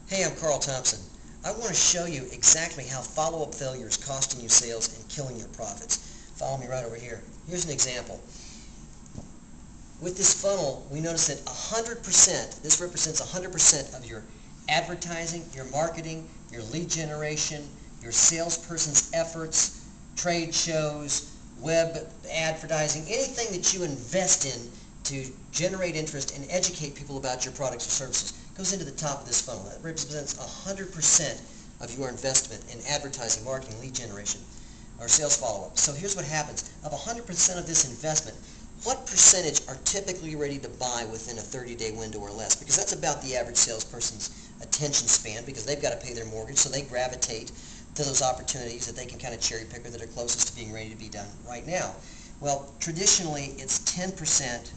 Hey, I'm Carl Thompson. I want to show you exactly how follow-up failure is costing you sales and killing your profits. Follow me right over here. Here's an example. With this funnel, we notice that 100%, this represents 100% of your advertising, your marketing, your lead generation, your salesperson's efforts, trade shows, web advertising, anything that you invest in to generate interest and educate people about your products or services goes into the top of this funnel. That represents 100% of your investment in advertising, marketing, lead generation, or sales follow-up. So here's what happens. Of 100% of this investment, what percentage are typically ready to buy within a 30-day window or less? Because that's about the average salesperson's attention span, because they've got to pay their mortgage, so they gravitate to those opportunities that they can kind of cherry pick or that are closest to being ready to be done right now. Well, traditionally, it's 10%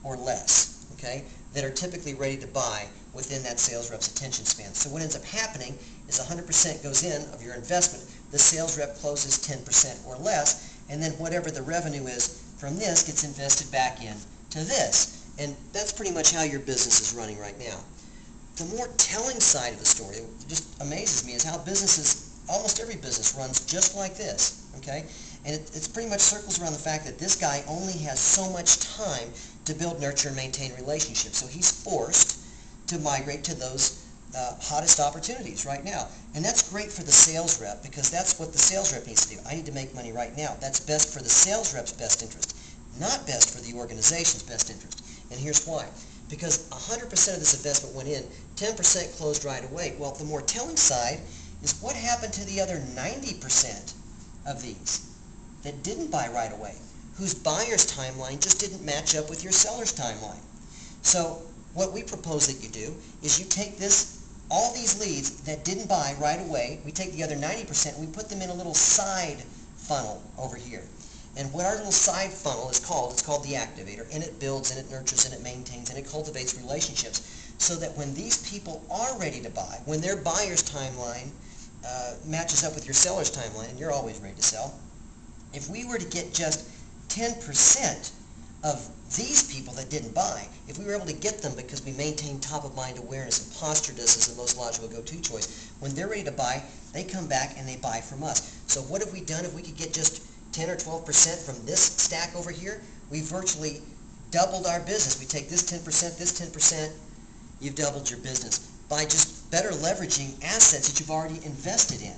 or less, okay, that are typically ready to buy within that sales rep's attention span. So what ends up happening is 100% goes in of your investment. The sales rep closes 10% or less, and then whatever the revenue is from this gets invested back in to this. And that's pretty much how your business is running right now. The more telling side of the story, that just amazes me, is how businesses, almost every business runs just like this, okay? And it's pretty much circles around the fact that this guy only has so much time to build, nurture, and maintain relationships. So he's forced to migrate to those hottest opportunities right now. And that's great for the sales rep, because that's what the sales rep needs to do. I need to make money right now. That's best for the sales rep's best interest, not best for the organization's best interest. And here's why. Because 100% of this investment went in, 10% closed right away. Well, the more telling side is what happened to the other 90% of these that didn't buy right away, whose buyer's timeline just didn't match up with your seller's timeline. So what we propose that you do is you take all these leads that didn't buy right away, we take the other 90% and we put them in a little side funnel over here. And what our little side funnel is called, it's called the Activator, and it builds and it nurtures and it maintains and it cultivates relationships so that when these people are ready to buy, when their buyer's timeline matches up with your seller's timeline, and you're always ready to sell, if we were to get just 10% of these people that didn't buy, if we were able to get them because we maintain top-of-mind awareness and postured us as the most logical go-to choice, when they're ready to buy, they come back and they buy from us. So what have we done? If we could get just 10 or 12% from this stack over here, we virtually doubled our business. We take this 10%, this 10%, you've doubled your business by just better leveraging assets that you've already invested in.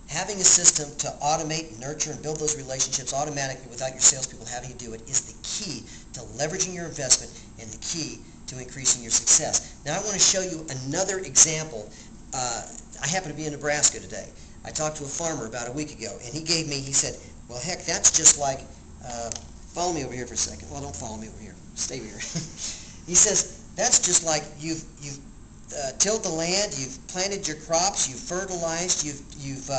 Having a system to automate, nurture, and build those relationships automatically without your salespeople having to do it is the key to leveraging your investment and the key to increasing your success. Now I want to show you another example. I happen to be in Nebraska today. I talked to a farmer about a week ago, and he said, well, heck, that's just like, follow me over here for a second. Well, don't follow me over here. Stay here. He says, that's just like you've tilled the land, you've planted your crops, you've fertilized, you've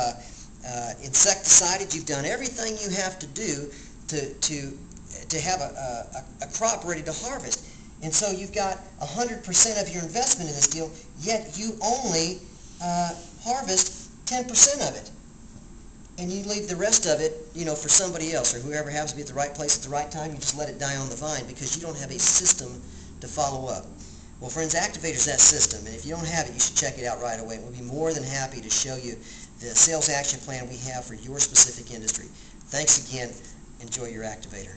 insecticided, you've done everything you have to do to have a crop ready to harvest. And so you've got 100% of your investment in this deal, yet you only harvest 10% of it. And you leave the rest of it, for somebody else or whoever happens to be at the right place at the right time. You just let it die on the vine because you don't have a system to follow up. Well, friends, Activator's that system, and if you don't have it, you should check it out right away. We'll be more than happy to show you the sales action plan we have for your specific industry. Thanks again. Enjoy your Activator.